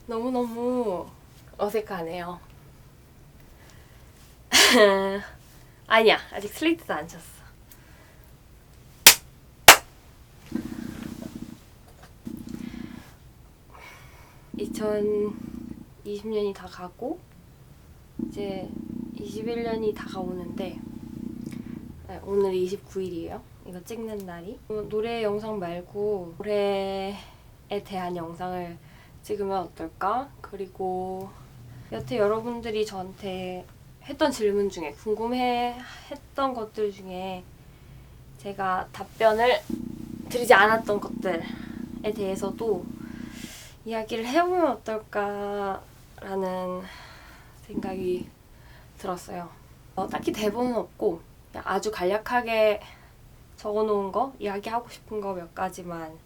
너무너무 어색하네요. 아니야, 아직 슬레이트도 안 쳤어. (2020년이) 다 가고 이제 21년이 다가오는데, 오늘 29일이에요. 이거 찍는 날이. 노래 영상 말고 올해에 대한 영상을 찍으면 어떨까? 그리고 여태 여러분들이 저한테 했던 질문 중에, 궁금해했던 것들 중에 제가 답변을 드리지 않았던 것들에 대해서도 이야기를 해보면 어떨까라는 생각이 들었어요. 딱히 대본은 없고 그냥 아주 간략하게 적어놓은 거, 이야기하고 싶은 거 몇 가지만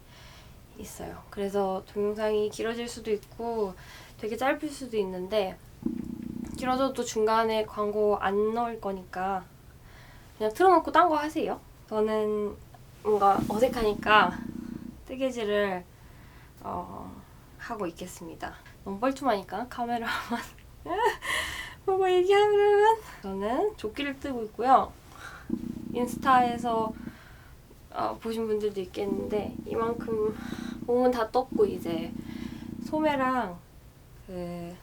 있어요. 그래서 동영상이 길어질 수도 있고 되게 짧을 수도 있는데, 길어져도 중간에 광고 안 넣을 거니까 그냥 틀어놓고 딴 거 하세요. 저는 뭔가 어색하니까 뜨개질을 하고 있겠습니다. 너무 뻘쭘하니까 카메라만 보고 얘기하면. 저는 조끼를 뜨고 있고요. 인스타에서 보신 분들도 있겠는데 이만큼 몸은 다 떴고 이제 소매랑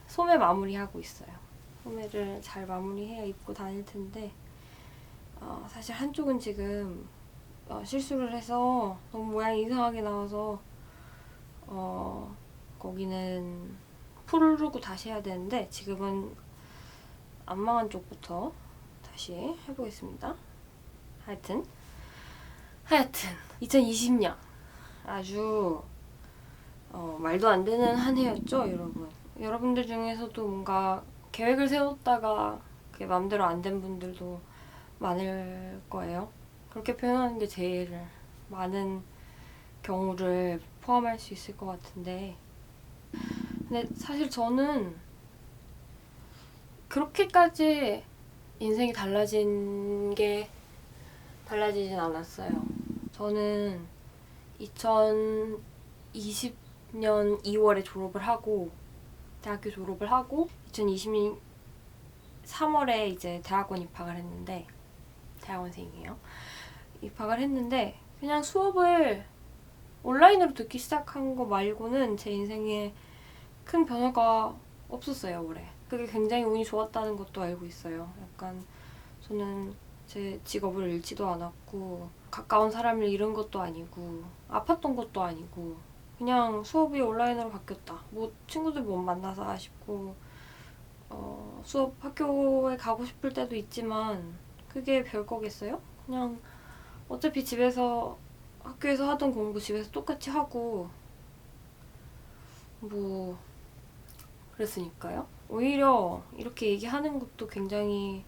소매 마무리하고 있어요. 소매를 잘 마무리해야 입고 다닐 텐데 사실 한쪽은 지금 실수를 해서 너무 모양이 이상하게 나와서 거기는 풀르고 다시 해야 되는데, 지금은 안 망한 쪽부터 다시 해보겠습니다. 하여튼 2020년 아주 말도 안 되는 한 해였죠, 여러분. 여러분들 중에서도 뭔가 계획을 세웠다가 그게 마음대로 안 된 분들도 많을 거예요. 그렇게 표현하는 게 제일 많은 경우를 포함할 수 있을 것 같은데, 근데 사실 저는 그렇게까지 인생이 달라지진 않았어요. 저는 2020년 2월에 졸업을 하고, 대학교 졸업을 하고 2020년 3월에 이제 대학원 입학을 했는데, 대학원생이에요. 입학을 했는데 그냥 수업을 온라인으로 듣기 시작한 거 말고는 제 인생에 큰 변화가 없었어요, 올해. 그게 굉장히 운이 좋았다는 것도 알고 있어요. 약간 저는 제 직업을 잃지도 않았고, 가까운 사람을 잃은 것도 아니고, 아팠던 것도 아니고, 그냥 수업이 온라인으로 바뀌었다. 뭐 친구들 못 만나서 아쉽고, 수업 학교에 가고 싶을 때도 있지만 그게 별거겠어요? 그냥 어차피 집에서, 학교에서 하던 공부 집에서 똑같이 하고 뭐 그랬으니까요. 오히려 이렇게 얘기하는 것도 굉장히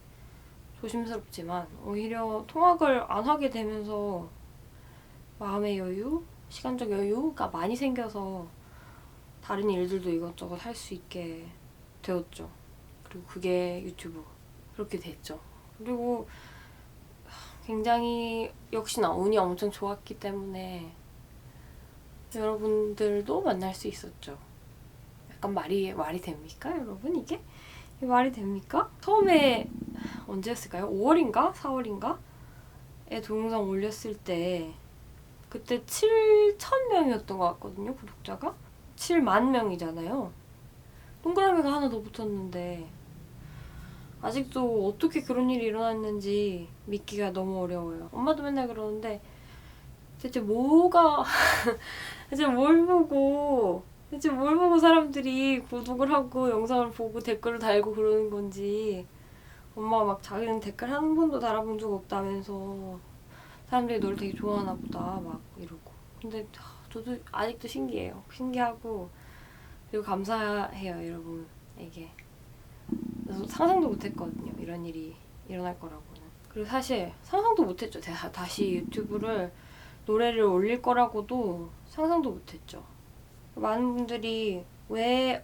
조심스럽지만, 오히려 통학을 안 하게 되면서 마음의 여유, 시간적 여유가 많이 생겨서 다른 일들도 이것저것 할 수 있게 되었죠. 그리고 그게 유튜브, 그렇게 됐죠. 그리고 굉장히 역시나 운이 엄청 좋았기 때문에 여러분들도 만날 수 있었죠. 약간 말이 됩니까, 여러분? 이게 말이 됩니까? 처음에 언제였을까요? 5월인가? 4월인가? 에 동영상 올렸을 때 그때 7,000명이었던 것 같거든요, 구독자가. 7만 명이잖아요. 동그라미가 하나 더 붙었는데 아직도 어떻게 그런 일이 일어났는지 믿기가 너무 어려워요. 엄마도 맨날 그러는데 대체 대체 뭘 보고 사람들이 구독을 하고 영상을 보고 댓글을 달고 그러는 건지. 엄마가 막 자기는 댓글 한 번도 달아본 적 없다면서 사람들이 너를 되게 좋아하나 보다 막 이러고. 근데 저도 아직도 신기해요. 신기하고, 그리고 감사해요, 여러분에게. 그래서 상상도 못했거든요, 이런 일이 일어날 거라고는. 그리고 사실 상상도 못했죠. 제가 다시 유튜브를, 노래를 올릴 거라고도 상상도 못했죠. 많은 분들이 왜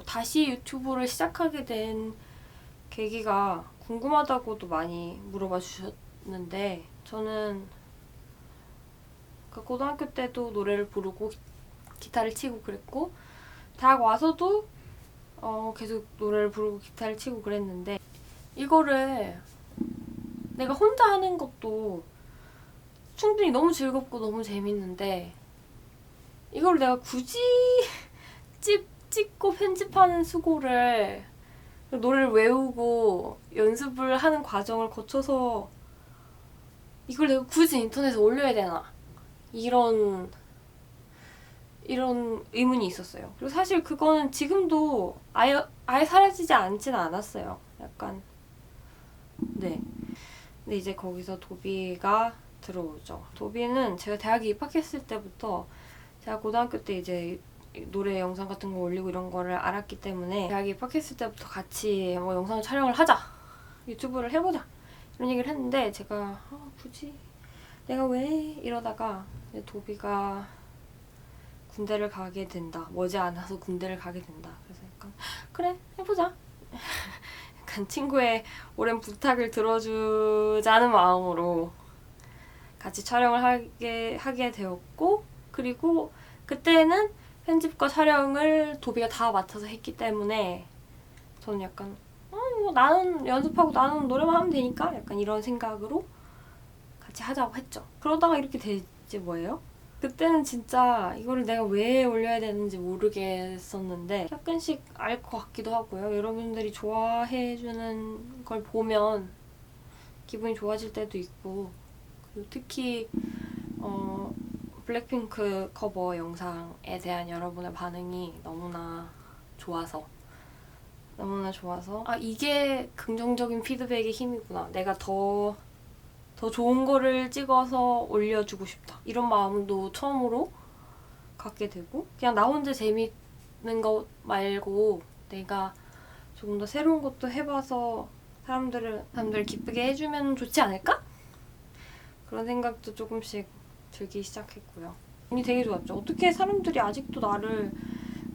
다시 유튜브를 시작하게 된 계기가 궁금하다고도 많이 물어봐 주셨는데, 저는 고등학교 때도 노래를 부르고 기타를 치고 그랬고 대학 와서도 계속 노래를 부르고 기타를 치고 그랬는데 이거를 내가 혼자 하는 것도 충분히 너무 즐겁고 너무 재밌는데 이걸 내가 굳이 찍고 편집하는 수고를 노래를 외우고 연습을 하는 과정을 거쳐서 이걸 내가 굳이 인터넷에 올려야 되나 이런 의문이 있었어요. 그리고 사실 그거는 지금도 아예 사라지지 않진 않았어요. 약간 네. 근데 이제 거기서 도비가 들어오죠. 도비는 제가 대학에 입학했을 때부터 제가 고등학교 때 이제 노래 영상 같은 거 올리고 이런 거를 알았기 때문에 대학에 입학했을 때부터 같이 뭐 영상 촬영을 하자, 유튜브를 해보자 이런 얘기를 했는데 제가 굳이 내가 왜 이러다가 도비가 군대를 가게 된다, 머지않아서 군대를 가게 된다. 그래서 약간 그래 해보자. 약간 친구의 오랜 부탁을 들어주자는 마음으로 같이 촬영을 하게 되었고, 그리고 그때는 편집과 촬영을 도비가 다 맡아서 했기 때문에 저는 약간 뭐 나는 연습하고 나는 노래만 하면 되니까 약간 이런 생각으로 같이 하자고 했죠. 그러다가 이렇게 되지 뭐예요? 그때는 진짜 이거를 내가 왜 올려야 되는지 모르겠었는데 약간씩 알 것 같기도 하고요. 여러분들이 좋아해주는 걸 보면 기분이 좋아질 때도 있고, 그리고 특히 블랙핑크 커버 영상에 대한 여러분의 반응이 너무나 좋아서 이게 긍정적인 피드백의 힘이구나. 내가 더 좋은 거를 찍어서 올려주고 싶다. 이런 마음도 처음으로 갖게 되고, 그냥 나 혼자 재밌는 것 말고 내가 조금 더 새로운 것도 해봐서 사람들을 기쁘게 해주면 좋지 않을까? 그런 생각도 조금씩 들기 시작했고요. 기분이 되게 좋았죠. 어떻게 사람들이 아직도 나를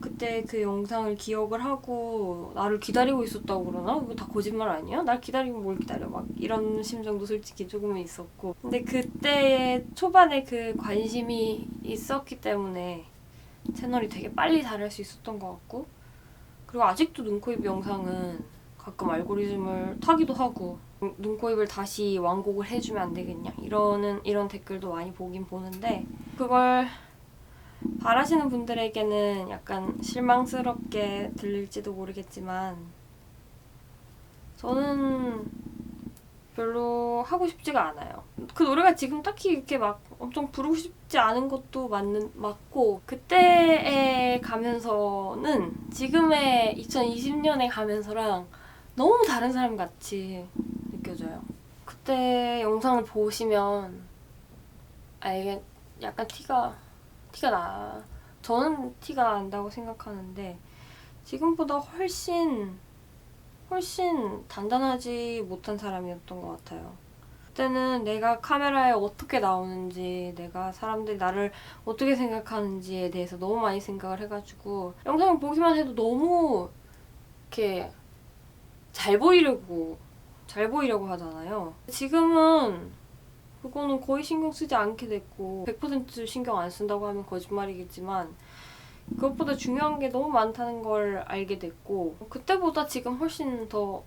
그때 그 영상을 기억을 하고 나를 기다리고 있었다고 그러나? 이거 다 거짓말 아니야? 날 기다리고 뭘 기다려? 막 이런 심정도 솔직히 조금은 있었고, 근데 그때 초반에 그 관심이 있었기 때문에 채널이 되게 빨리 자랄 수 있었던 것 같고, 그리고 아직도 눈코입 영상은 가끔 알고리즘을 타기도 하고 눈코입을 다시 완곡을 해주면 안 되겠냐 이런 댓글도 많이 보긴 보는데, 그걸 바라시는 분들에게는 약간 실망스럽게 들릴지도 모르겠지만 저는 별로 하고 싶지가 않아요. 그 노래가 지금 딱히 이렇게 막 엄청 부르고 싶지 않은 것도 맞고, 그때에 가면서는 지금의 2020년에 가면서랑 너무 다른 사람 같이 느껴져요. 그때 영상을 보시면 이게 약간 티가 나. 저는 티가 난다고 생각하는데 지금보다 훨씬 단단하지 못한 사람이었던 것 같아요. 그때는 내가 카메라에 어떻게 나오는지, 내가 사람들이 나를 어떻게 생각하는지에 대해서 너무 많이 생각을 해가지고 영상을 보기만 해도 너무 이렇게 잘 보이려고 하잖아요. 지금은 그거는 거의 신경 쓰지 않게 됐고 100% 신경 안 쓴다고 하면 거짓말이겠지만 그것보다 중요한 게 너무 많다는 걸 알게 됐고, 그때보다 지금 훨씬 더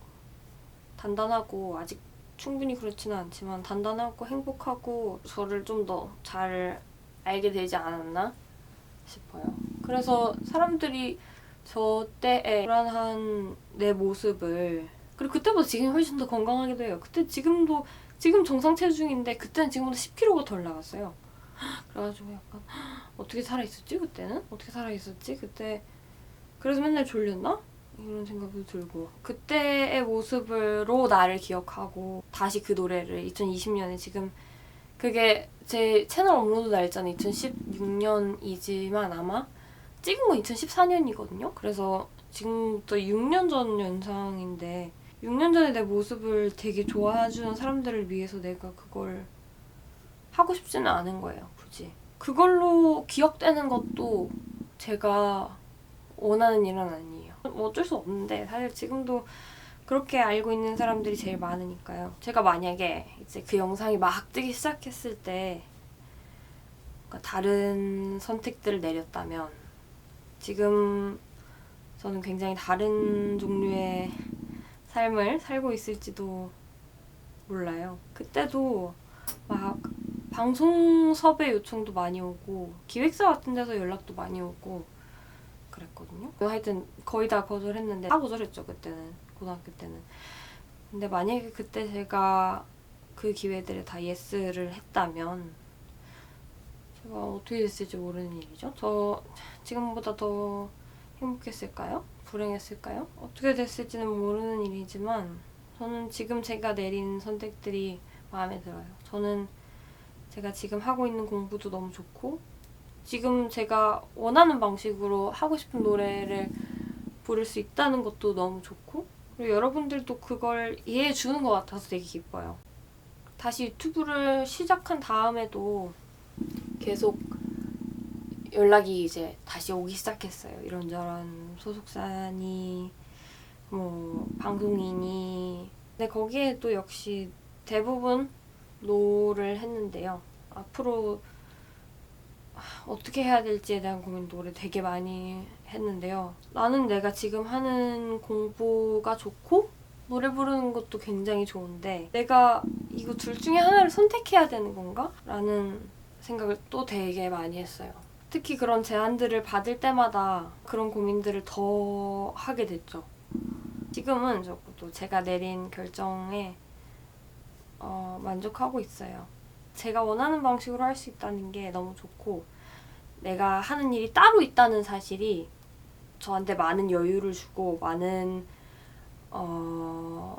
단단하고, 아직 충분히 그렇지는 않지만 단단하고 행복하고 저를 좀 더 잘 알게 되지 않았나 싶어요. 그래서 사람들이 저 때의 불안한 내 모습을, 그리고 그때보다 지금 훨씬 더 건강하기도 해요. 지금 정상 체중인데 그때는 지금보다 10kg가 덜 나갔어요. 그래가지고 약간 어떻게 살아있었지 그때는? 어떻게 살아있었지 그때? 그래서 맨날 졸렸나? 이런 생각도 들고, 그때의 모습으로 나를 기억하고 다시 그 노래를 2020년에 지금 그게 제 채널 업로드 날짜는 2016년이지만 아마 찍은 건 2014년이거든요. 그래서 지금부터 6년 전 영상인데 6년 전에 내 모습을 되게 좋아해주는 사람들을 위해서 내가 그걸 하고 싶지는 않은 거예요. 굳이 그걸로 기억되는 것도 제가 원하는 일은 아니에요. 뭐 어쩔 수 없는데 사실 지금도 그렇게 알고 있는 사람들이 제일 많으니까요. 제가 만약에 이제 그 영상이 막 뜨기 시작했을 때 다른 선택들을 내렸다면 지금 저는 굉장히 다른 종류의 삶을 살고 있을지도 몰라요. 그때도 막 방송 섭외 요청도 많이 오고 기획사 같은 데서 연락도 많이 오고 그랬거든요. 하여튼 거의 다 거절했는데 다 거절했죠. 그때는 고등학교 때는. 근데 만약에 그때 제가 그 기회들에 다 예스를 했다면 제가 어떻게 됐을지 모르는 일이죠. 저 지금보다 더 행복했을까요? 불행했을까요? 어떻게 됐을지는 모르는 일이지만 저는 지금 제가 내린 선택들이 마음에 들어요. 저는 제가 지금 하고 있는 공부도 너무 좋고 지금 제가 원하는 방식으로 하고 싶은 노래를 부를 수 있다는 것도 너무 좋고 그리고 여러분들도 그걸 이해해 주는 것 같아서 되게 기뻐요. 다시 유튜브를 시작한 다음에도 계속 연락이 이제 다시 오기 시작했어요. 이런저런 소속사니 뭐 방송이니 근데 거기에 또 역시 대부분 노를 했는데요. 앞으로 어떻게 해야 될지에 대한 고민도 올해 되게 많이 했는데요. 나는 내가 지금 하는 공부가 좋고 노래 부르는 것도 굉장히 좋은데 내가 이거 둘 중에 하나를 선택해야 되는 건가? 라는 생각을 또 되게 많이 했어요. 특히 그런 제안들을 받을 때마다 그런 고민들을 더 하게 됐죠. 지금은 적어도 제가 내린 결정에 만족하고 있어요. 제가 원하는 방식으로 할 수 있다는 게 너무 좋고 내가 하는 일이 따로 있다는 사실이 저한테 많은 여유를 주고 많은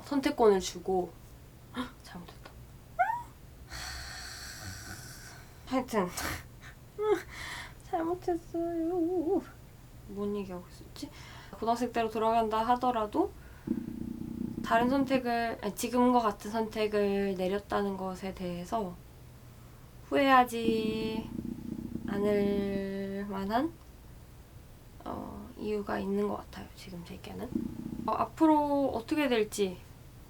선택권을 주고 잘못했다. 하여튼 잘못했어요. 뭔 얘기하고 있었지? 고등학생 때로 돌아간다 하더라도 다른 선택을 지금과 같은 선택을 내렸다는 것에 대해서 후회하지 않을 만한 이유가 있는 것 같아요. 지금 제게는 앞으로 어떻게 될지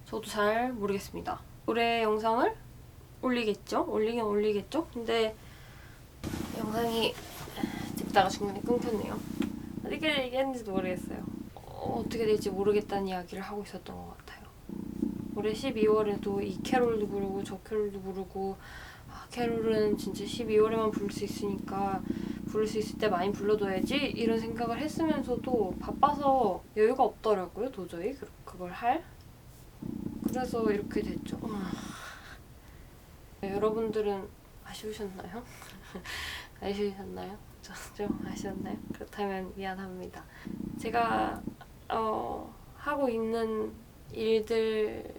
저도 잘 모르겠습니다. 올해 영상을 올리겠죠? 올리긴 올리겠죠? 근데 영상이 찍다가 중간에 끊겼네요. 어떻게 얘기했는지도 모르겠어요. 어떻게 될지 모르겠다는 이야기를 하고 있었던 것 같아요. 올해 12월에도 이 캐롤도 부르고 저 캐롤도 부르고 캐롤은 진짜 12월에만 부를 수 있으니까 부를 수 있을 때 많이 불러둬야지 이런 생각을 했으면서도 바빠서 여유가 없더라고요. 도저히 그걸 할. 그래서 이렇게 됐죠. 여러분들은 아쉬우셨나요? 아쉬우셨나요? 좀 아쉬웠나요? 그렇다면 미안합니다. 제가 하고 있는 일들에서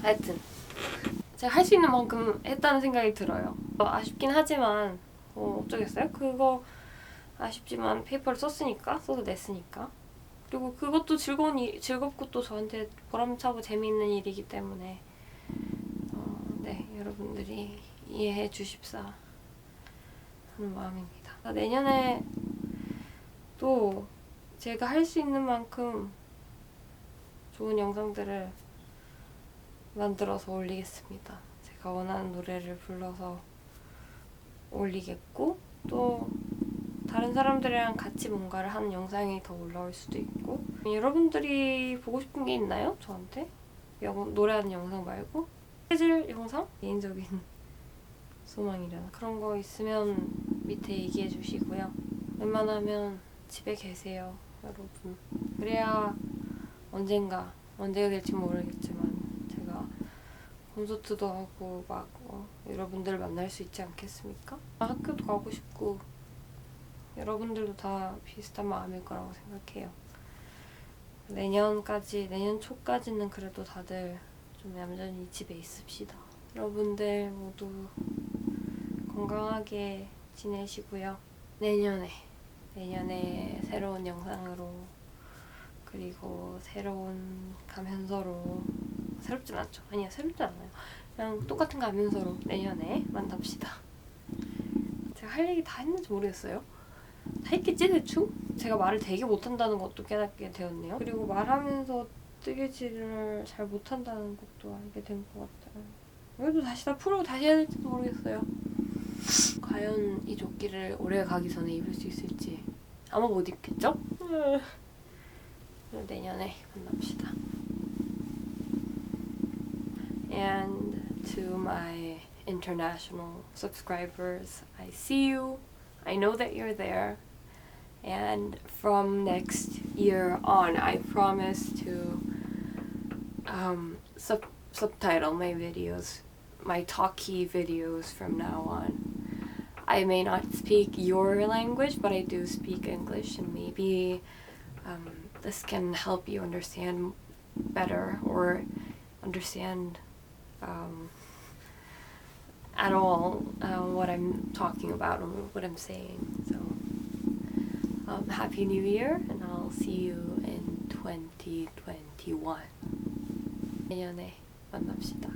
하여튼 제가 할 수 있는 만큼 했다는 생각이 들어요. 아쉽긴 하지만 어쩌겠어요? 그거 아쉽지만 페이퍼를 써서 냈으니까. 그리고 그것도 즐겁고 또 저한테 보람차고 재미있는 일이기 때문에 네, 여러분들이 이해해 주십사 하는 마음입니다. 내년에 또 제가 할 수 있는 만큼 좋은 영상들을 만들어서 올리겠습니다. 제가 원하는 노래를 불러서 올리겠고 또 다른 사람들이랑 같이 뭔가를 하는 영상이 더 올라올 수도 있고 여러분들이 보고 싶은 게 있나요? 저한테? 노래하는 영상 말고? 해줄 영상? 개인적인 소망이려나 그런 거 있으면 밑에 얘기해 주시고요. 웬만하면 집에 계세요, 여러분. 그래야 언제가 될지 모르겠지만 제가 콘서트도 하고 막 여러분들을 만날 수 있지 않겠습니까? 학교도 가고 싶고 여러분들도 다 비슷한 마음일 거라고 생각해요. 내년 초까지는 그래도 다들 좀 얌전히 집에 있읍시다. 여러분들 모두 건강하게 지내시고요. 내년에 새로운 영상으로 그리고 새로운 가면서로 새롭진 않죠. 아니요, 새롭진 않아요. 그냥 똑같은 가면서로 내년에 만납시다. 제가 할 얘기 다 했는지 모르겠어요. 다 했겠지 대충? 제가 말을 되게 못한다는 것도 깨닫게 되었네요. 그리고 말하면서 뜨개질을 잘 못한다는 것도 알게 된 것 같아요. 이것도 다시 다 풀고 다시 해야 될지도 모르겠어요. 과연 이 조끼를 올해 가기 전에 입을 수 있을지 아마 못 입겠죠? 내년에 만납시다. And to my international subscribers, I see you. I know that you're there. And from next year on, I promise to subtitle my videos, my talkie videos from now on. I may not speak your language, but I do speak English, and maybe this can help you understand better or understand at all what I'm talking about and what I'm saying. So Happy New Year, and I'll see you in 2021. 내년에 만납시다.